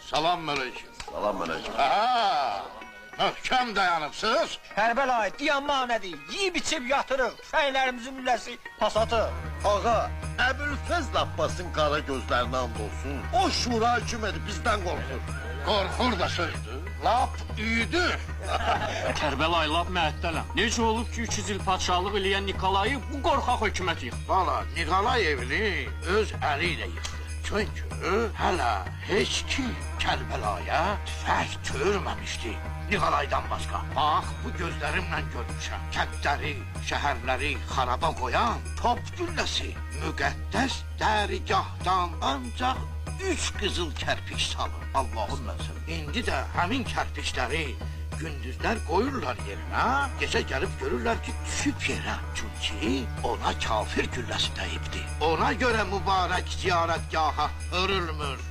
Salam aleyküm. Salam aleyküm. Aha! Möhkəm dayanıbsınız. Kərbəlayı, dayanma nədir? Yiyib içib yatırıq, fəylərimizin lüləsi pasatı. Ağa, Əbülfəzl Abbasın qara gözlərinə and olsun. O şura hökuməti bizdən qorxur. Qorxur da sözdür. Lap üydü. Kərbəlayı lap məəttələm. Necə olub ki, 300 il padşahlıq eləyən Nikolayı bu qorxaq hökumət yıxdı? Valla Nikolay evini öz əli ilə yıxdı. Çünkü hələ heç kim Kərbalaya tüfək törməmişdi. Nikolaydan başqa. Bax, bu gözlərimlə görmüşəm. Kəndləri, şəhərləri xaraba qoyan top gülləsi. Müqəddəs dərgahdan ancaq 3 qızıl kərpiç salır. Allahın mənsən. İndi də həmin kərpiçləri gündüzlər qoyurlar yerinə, gecə gəlib görürlər ki, düşüb yerə. Çünki ona kafir gülləsi dəyibdi. Ona görə mübarək ziyarətgaha hörülmür.